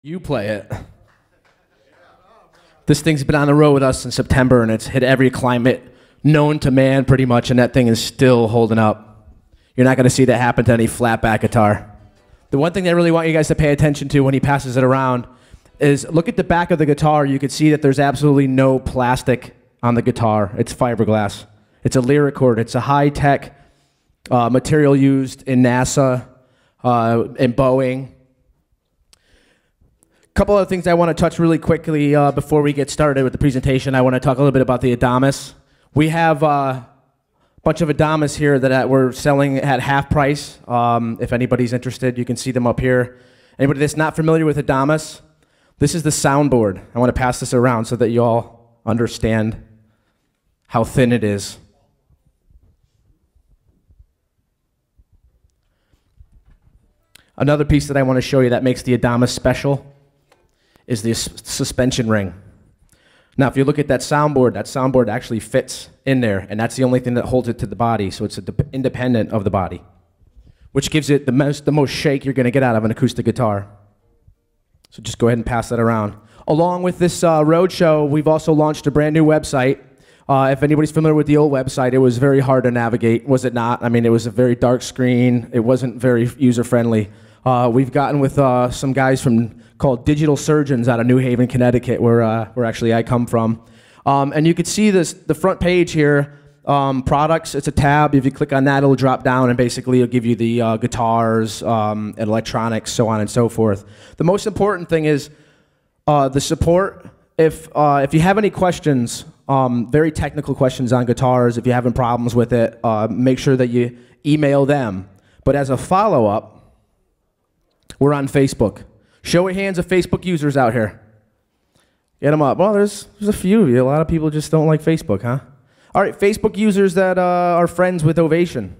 You play it. This thing's been on the road with us in September, and it's hit every climate known to man pretty much, and that thing is still holding up. You're not going to see that happen to any flatback guitar. The one thing I really want you guys to pay attention to when he passes it around is look at the back of the guitar. You can see that there's absolutely no plastic on the guitar. It's fiberglass. It's a lyric cord. It's a high-tech material used in NASA and Boeing. Couple other things I want to touch really quickly before we get started with the presentation. I want to talk a little bit about the Adamas. We have a bunch of Adamas here that we're selling at half price. If anybody's interested, you can see them up here. Anybody that's not familiar with Adamas, this is the soundboard. I want to pass this around so that you all understand how thin it is. Another piece that I want to show you that makes the Adamas special is the suspension ring. Now, if you look at that soundboard actually fits in there, and that's the only thing that holds it to the body, so it's independent of the body, which gives it the most shake you're going to get out of an acoustic guitar. So just go ahead and pass that around. Along with this Roadshow, we've also launched a brand new website. If anybody's familiar with the old website, it was very hard to navigate, was it not? I mean, it was a very dark screen. It wasn't very user-friendly. We've gotten with some guys called Digital Surgeons out of New Haven, Connecticut, where actually I come from. And you can see the front page here, products, it's a tab. If you click on that, it'll drop down and basically it'll give you the guitars, and electronics, so on and so forth. The most important thing is the support. If you have any questions, very technical questions on guitars, if you're having problems with it, make sure that you email them. But as a follow-up, we're on Facebook. Show of hands of Facebook users out here. Get them up. Well, there's a few of you. A lot of people just don't like Facebook, huh? All right, Facebook users that are friends with Ovation.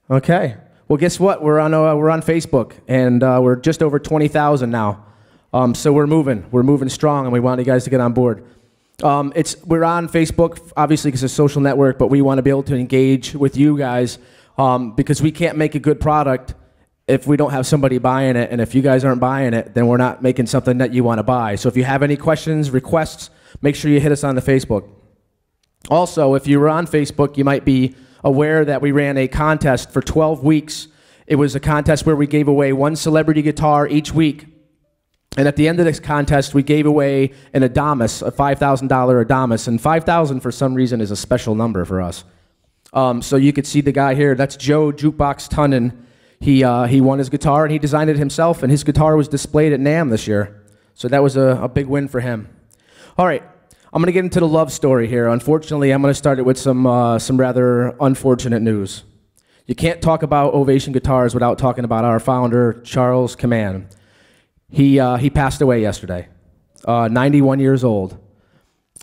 Okay. Well, guess what? We're on Facebook, and we're just over 20,000 now. So we're moving strong, and we want you guys to get on board. We're on Facebook, obviously, because it's a social network, but we want to be able to engage with you guys because we can't make a good product if we don't have somebody buying it, and if you guys aren't buying it, then we're not making something that you want to buy. So if you have any questions, requests, make sure you hit us on the Facebook. Also, if you were on Facebook, you might be aware that we ran a contest for 12 weeks. It was a contest where we gave away one celebrity guitar each week. And at the end of this contest, we gave away an Adamas, a $5,000 Adamas. And 5,000 for some reason is a special number for us. So you could see the guy here. That's Joe Jukebox Tunnan. He won his guitar, and he designed it himself, and his guitar was displayed at NAMM this year. So that was a big win for him. All right, I'm going to get into the love story here. Unfortunately, I'm going to start it with some rather unfortunate news. You can't talk about Ovation Guitars without talking about our founder, Charles Kaman. He passed away yesterday, 91 years old.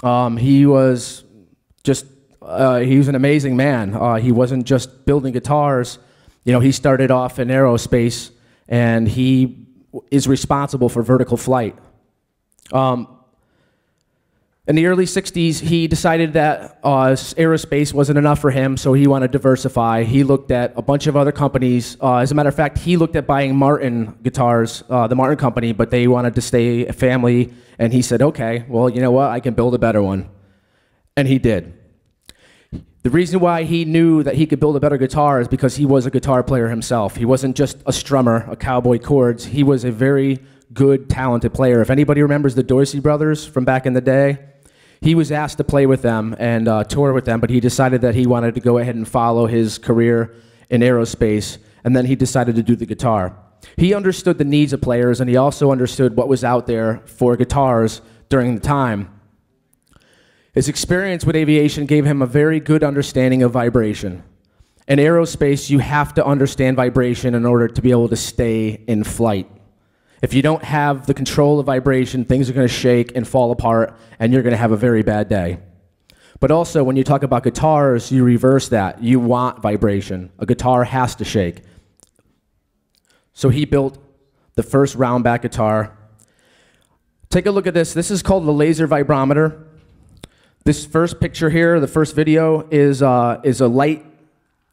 He was an amazing man. He wasn't just building guitars. You know, he started off in aerospace, and he is responsible for vertical flight. In the early 60s, he decided that aerospace wasn't enough for him, so he wanted to diversify. He looked at a bunch of other companies. As a matter of fact, he looked at buying Martin guitars, the Martin company, but they wanted to stay a family, and he said, okay, well, you know what, I can build a better one. And he did. The reason why he knew that he could build a better guitar is because he was a guitar player himself. He wasn't just a strummer, a cowboy chords. He was a very good, talented player. If anybody remembers the Dorsey brothers from back in the day, he was asked to play with them and tour with them, but he decided that he wanted to go ahead and follow his career in aerospace, and then he decided to do the guitar. He understood the needs of players, and he also understood what was out there for guitars during the time. His experience with aviation gave him a very good understanding of vibration. In aerospace, you have to understand vibration in order to be able to stay in flight. If you don't have the control of vibration, things are going to shake and fall apart, and you're going to have a very bad day. But also, when you talk about guitars, you reverse that. You want vibration. A guitar has to shake. So he built the first round back guitar. Take a look at this. This is called the laser vibrometer. This first picture here, the first video, is a light.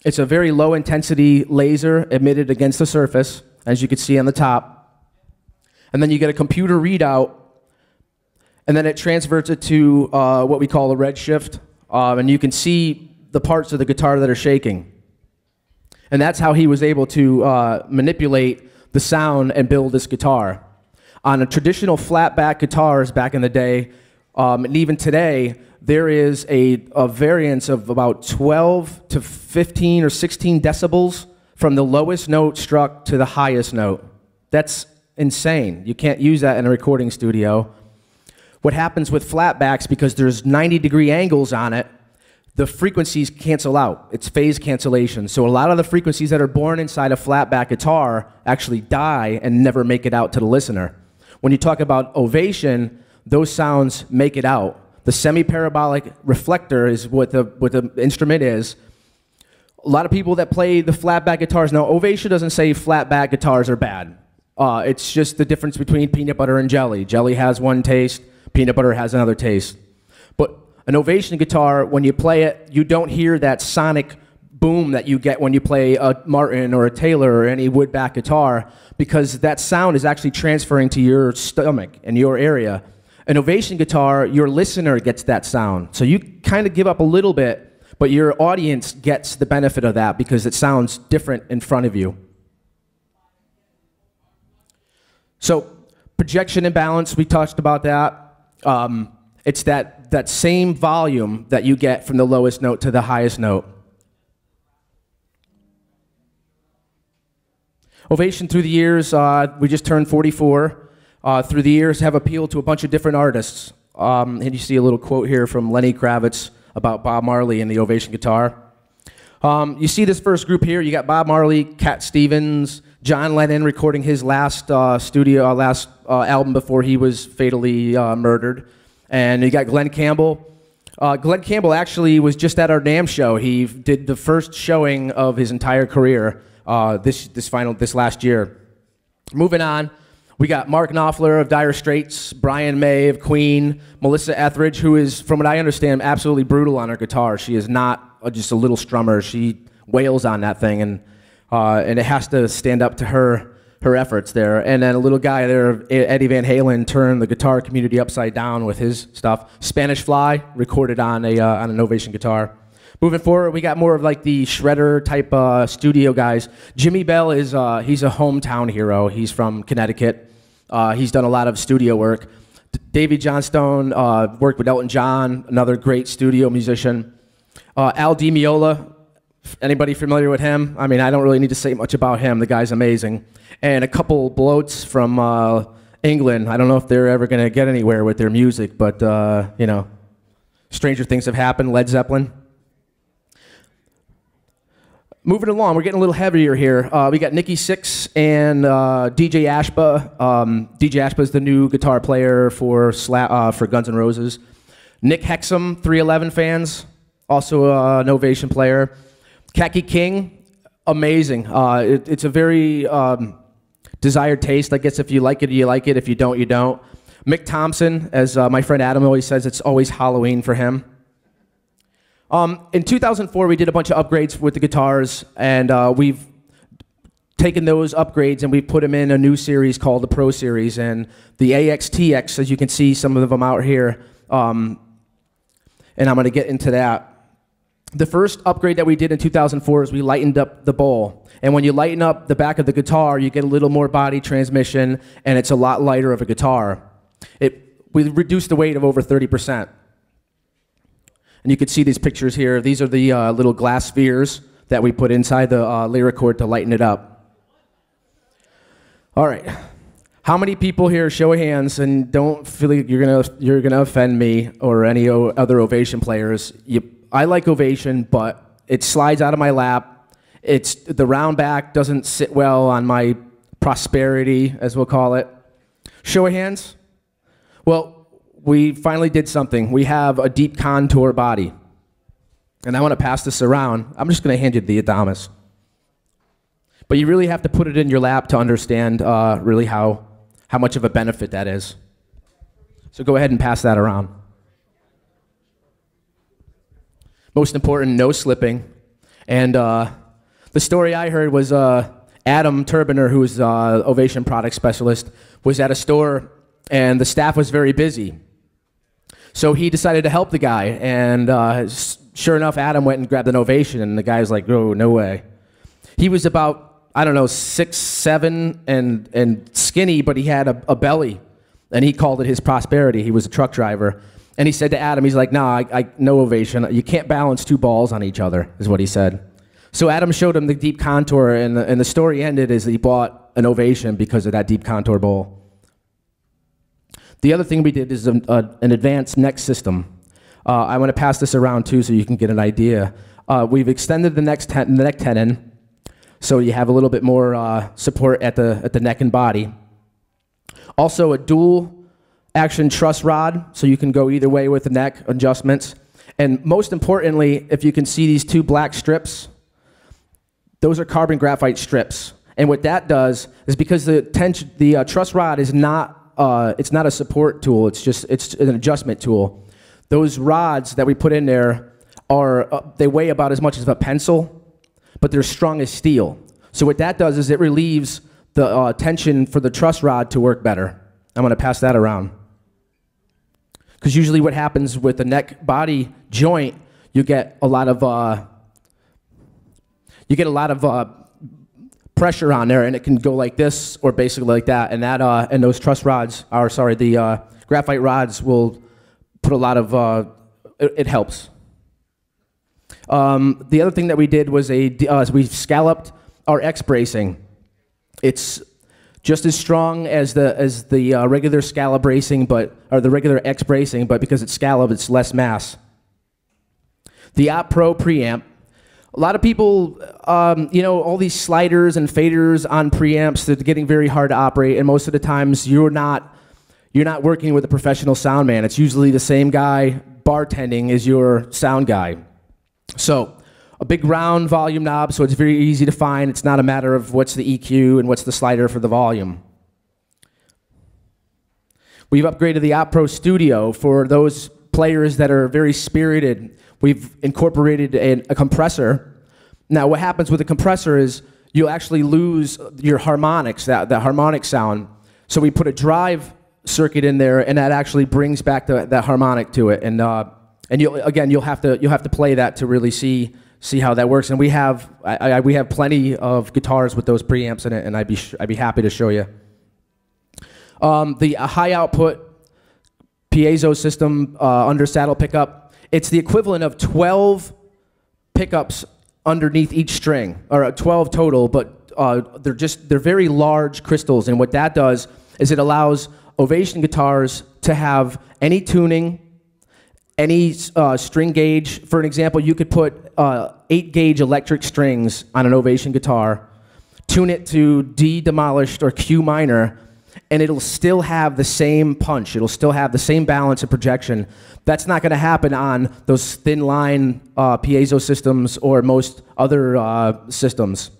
It's a very low intensity laser emitted against the surface, as you can see on the top. and then you get a computer readout, and then it transfers it to what we call a redshift, and you can see the parts of the guitar that are shaking. And that's how he was able to manipulate the sound and build this guitar. On a traditional flat-back guitars back in the day, and even today, there is a variance of about 12 to 15 or 16 decibels from the lowest note struck to the highest note. That's insane. You can't use that in a recording studio. What happens with flatbacks, because there's 90-degree angles on it, the frequencies cancel out. It's phase cancellation. So a lot of the frequencies that are born inside a flatback guitar actually die and never make it out to the listener. When you talk about Ovation, those sounds make it out. The semi-parabolic reflector is what the instrument is. A lot of people that play the flatback guitars, now Ovation doesn't say flatback guitars are bad. It's just the difference between peanut butter and jelly. Jelly has one taste, peanut butter has another taste. But an Ovation guitar, when you play it, you don't hear that sonic boom that you get when you play a Martin or a Taylor or any woodback guitar, because that sound is actually transferring to your stomach and your area. An Ovation guitar, your listener gets that sound. So you kind of give up a little bit, but your audience gets the benefit of that because it sounds different in front of you. So projection and balance, we touched about that. It's that same volume that you get from the lowest note to the highest note. Ovation through the years, we just turned 44. Through the years have appealed to a bunch of different artists. And you see a little quote here from Lenny Kravitz about Bob Marley and the Ovation guitar. You see this first group here, you got Bob Marley, Cat Stevens, John Lennon recording his last album before he was fatally murdered. And you got Glenn Campbell. Glenn Campbell actually was just at our NAMM show. He did the first showing of his entire career this last year. Moving on, we got Mark Knopfler of Dire Straits, Brian May of Queen, Melissa Etheridge, who is, from what I understand, absolutely brutal on her guitar. She is not just a little strummer. She wails on that thing, and it has to stand up to her efforts there. And then a little guy there, Eddie Van Halen, turned the guitar community upside down with his stuff. Spanish Fly, recorded on an Ovation guitar. Moving forward, we got more of like the shredder type studio guys. Jimmy Bell is he's a hometown hero. He's from Connecticut. He's done a lot of studio work. Davey Johnstone worked with Elton John, another great studio musician. Al Di Meola, anybody familiar with him? I mean, I don't really need to say much about him. The guy's amazing. And a couple bloats from England. I don't know if they're ever going to get anywhere with their music, but, you know, stranger things have happened. Led Zeppelin. Moving along, we're getting a little heavier here. We got Nikki Sixx and DJ Ashba. DJ Ashba is the new guitar player for Guns N' Roses. Nick Hexum, 311 fans, also an Ovation player. Kaki King, amazing. It's a very desired taste. I guess if you like it, you like it. If you don't, you don't. Mick Thompson, as my friend Adam always says, it's always Halloween for him. In 2004, we did a bunch of upgrades with the guitars, and we've taken those upgrades and we put them in a new series called the Pro Series, and the AXTX, as you can see some of them out here, and I'm going to get into that. The first upgrade that we did in 2004 is we lightened up the bowl, and when you lighten up the back of the guitar, you get a little more body transmission, and it's a lot lighter of a guitar. We reduced the weight of over 30%. And you can see these pictures here. These are the little glass spheres that we put inside the Lyricord to lighten it up. All right. How many people here, show of hands, and don't feel like you're gonna offend me or any other Ovation players. I like Ovation, but it slides out of my lap. The round back doesn't sit well on my prosperity, as we'll call it. Show of hands. Well, we finally did something. We have a deep contour body. And I want to pass this around. I'm just going to hand you the Adamas. But you really have to put it in your lap to understand really how much of a benefit that is. So go ahead and pass that around. Most important, no slipping. And the story I heard was Adam Turbiner, who is Ovation product specialist, was at a store, and the staff was very busy. So he decided to help the guy, and sure enough, Adam went and grabbed an Ovation, and the guy's like, "Oh, no way." He was about, I don't know, 6'7", and skinny, but he had a belly, and he called it his prosperity. He was a truck driver, and he said to Adam, he's like, "Nah, no Ovation. You can't balance two balls on each other," is what he said. So Adam showed him the deep contour, and the story ended is he bought an Ovation because of that deep contour bowl. The other thing we did is an advanced neck system. I want to pass this around too so you can get an idea. We've extended the neck tenon, so you have a little bit more support at the neck and body. Also a dual action truss rod, so you can go either way with the neck adjustments. And most importantly, if you can see these two black strips, those are carbon graphite strips. And what that does is because the truss rod is not, it's not a support tool, it's an adjustment tool. Those rods that we put in there they weigh about as much as a pencil, but they're strong as steel. So what that does is it relieves the tension for the truss rod to work better. I'm going to pass that around. Because usually what happens with the neck body joint, you get a lot of pressure on there, and it can go like this or basically like that, and and those truss rods, the graphite rods will put a lot of, it helps. The other thing that we did was we scalloped our X bracing. It's just as strong as the regular scallop bracing, or the regular X bracing, but because it's scalloped, it's less mass. The Op Pro preamp. A lot of people, all these sliders and faders on preamps, they're getting very hard to operate, and most of the times you're not working with a professional sound man. It's usually the same guy bartending as your sound guy. So a big round volume knob, so it's very easy to find. It's not a matter of what's the EQ and what's the slider for the volume. We've upgraded the Op Pro Studio for those players that are very spirited. We've incorporated a compressor. Now what happens with a compressor is you'll actually lose your harmonics, that harmonic sound. So we put a drive circuit in there, and that actually brings back that harmonic to it. And you'll have to play that to really see how that works. And we have plenty of guitars with those preamps in it, and I'd be happy to show you. The high output piezo system under saddle pickup. It's the equivalent of 12 pickups underneath each string, or 12 total, but they're very large crystals, and what that does is it allows Ovation guitars to have any tuning, any string gauge. For an example, you could put 8-gauge electric strings on an Ovation guitar, tune it to D demolished or Q minor, and it'll still have the same punch. It'll still have the same balance and projection. That's not going to happen on those thin line piezo systems or most other systems.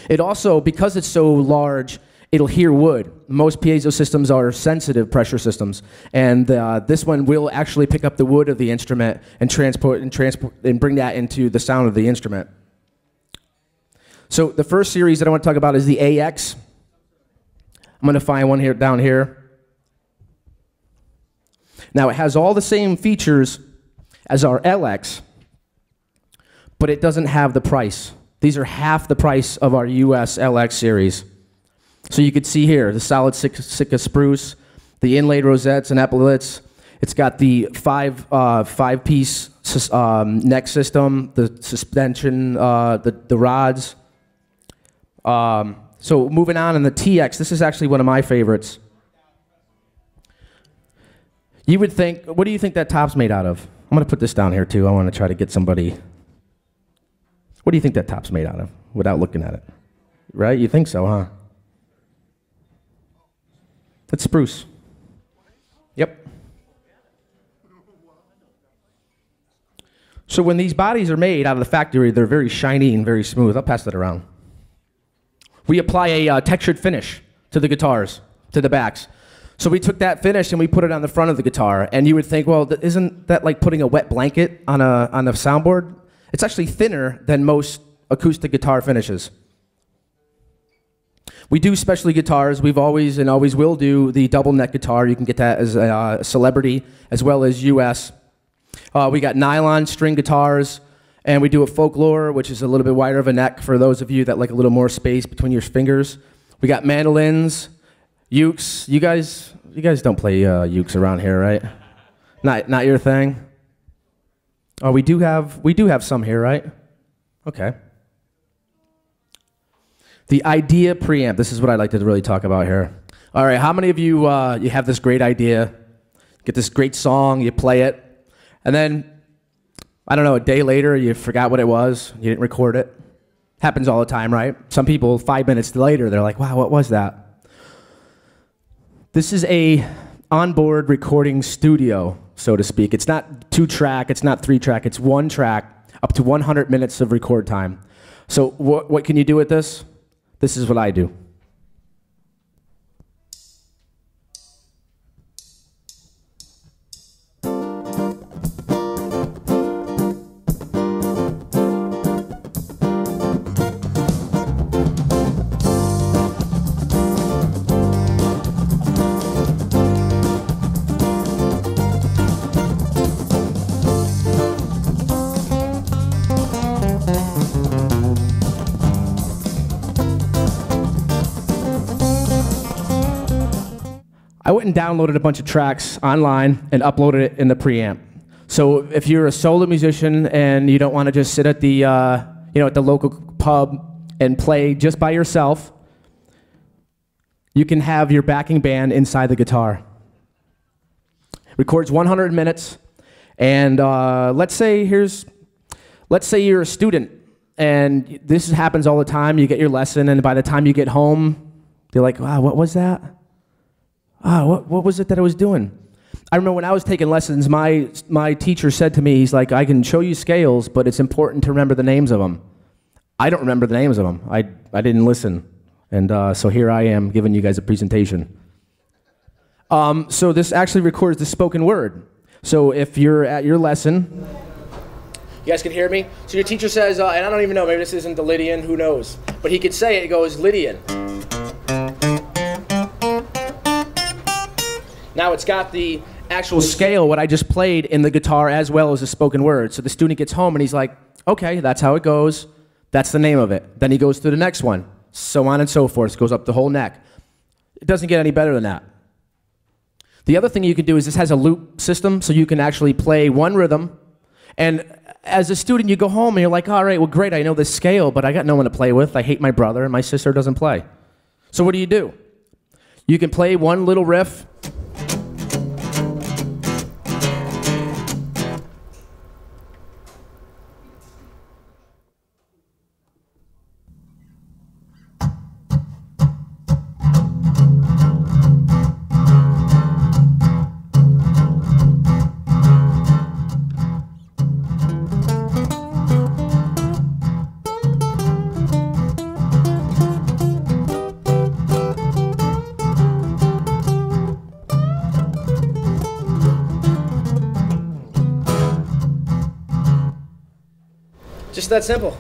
It also, because it's so large, it'll hear wood. Most piezo systems are sensitive pressure systems, and this one will actually pick up the wood of the instrument and transport and bring that into the sound of the instrument. So the first series that I want to talk about is the AX. I'm going to find one here down here. Now it has all the same features as our LX, but it doesn't have the price. These are half the price of our US LX series. So you can see here the solid Sitka spruce, the inlaid rosettes and epaulets. It's got the five-piece neck system, the suspension, the rods. So moving on in the TX, this is actually one of my favorites. You would think, what do you think that top's made out of? I'm going to put this down here too. I want to try to get somebody. What do you think that top's made out of without looking at it? Right? You think so, huh? It's spruce. Yep. So when these bodies are made out of the factory, they're very shiny and very smooth. I'll pass that around. We apply a textured finish to the guitars, to the backs. So we took that finish and we put it on the front of the guitar. And you would think, well, isn't that like putting a wet blanket on a soundboard? It's actually thinner than most acoustic guitar finishes. We do specialty guitars. We've always and always will do the double neck guitar. You can get that as a celebrity as well as US. We got nylon string guitars, and we do a folklore, which is a little bit wider of a neck for those of you that like a little more space between your fingers. We got mandolins, ukes. You guys don't play ukes around here, right? Not your thing. Oh, we do have some here, right? Okay. The idea preamp. This is what I'd like to really talk about here. All right, how many of you you have this great idea, get this great song, you play it, and then, I don't know, a day later you forgot what it was, you didn't record it? Happens all the time, right? Some people, 5 minutes later, they're like, wow, what was that? This is a onboard recording studio, so to speak. It's not 2-track, it's not 3-track, it's 1-track, up to 100 minutes of record time. So what can you do with this? This is what I do. I went and downloaded a bunch of tracks online and uploaded it in the preamp. So if you're a solo musician and you don't want to just sit at the at the local pub and play just by yourself, you can have your backing band inside the guitar. Records 100 minutes, and let's say you're a student, and this happens all the time. You get your lesson, and by the time you get home, you're like, wow, what was that? What was it that I was doing? I remember when I was taking lessons, my teacher said to me, he's like, I can show you scales, but it's important to remember the names of them. I don't remember the names of them. I didn't listen. And so here I am giving you guys a presentation. So this actually records the spoken word. So if you're at your lesson, you guys can hear me? So your teacher says, and I don't even know, maybe this isn't the Lydian, who knows? But he could say it goes Lydian. Now it's got the actual scale, what I just played in the guitar as well as the spoken word. So the student gets home and he's like, okay, that's how it goes. That's the name of it. Then he goes to the next one, so on and so forth. It goes up the whole neck. It doesn't get any better than that. The other thing you can do is this has a loop system, so you can actually play one rhythm. And as a student, you go home and you're like, all right, well, great, I know this scale, but I got no one to play with. I hate my brother, and my sister doesn't play. So what do? You can play one little riff. Just that simple.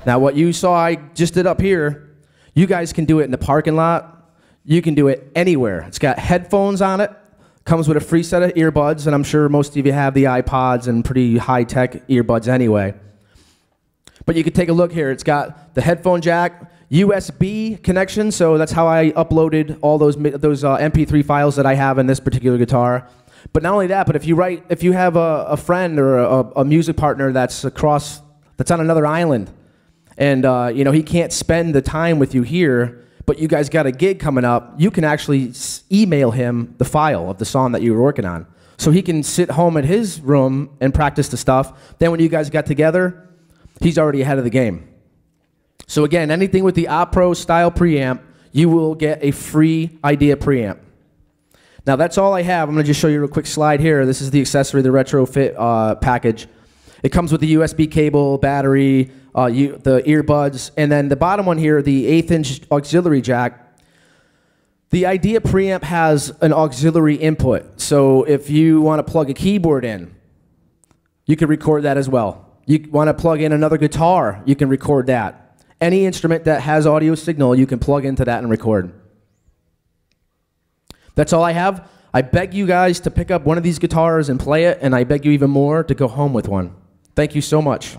Now what you saw I just did up here, you guys can do it in the parking lot. You can do it anywhere. It's got headphones on it. Comes with a free set of earbuds, and I'm sure most of you have the iPods and pretty high-tech earbuds anyway. But you can take a look here. It's got the headphone jack, USB connection, so that's how I uploaded all those MP3 files that I have in this particular guitar. But not only that, but if you have a friend or a music partner that's on another island, and he can't spend the time with you here, but you guys got a gig coming up, you can actually email him the file of the song that you were working on. So he can sit home at his room and practice the stuff. Then when you guys got together, he's already ahead of the game. So again, anything with the Opro style preamp, you will get a free idea preamp. Now that's all I have. I'm going to just show you a quick slide here. This is the accessory, the retrofit package. It comes with the USB cable, battery, the earbuds, and then the bottom one here, the 1/8-inch auxiliary jack. The idea preamp has an auxiliary input, so if you want to plug a keyboard in, you can record that as well. You want to plug in another guitar, you can record that. Any instrument that has audio signal, you can plug into that and record. That's all I have. I beg you guys to pick up one of these guitars and play it, and I beg you even more to go home with one. Thank you so much.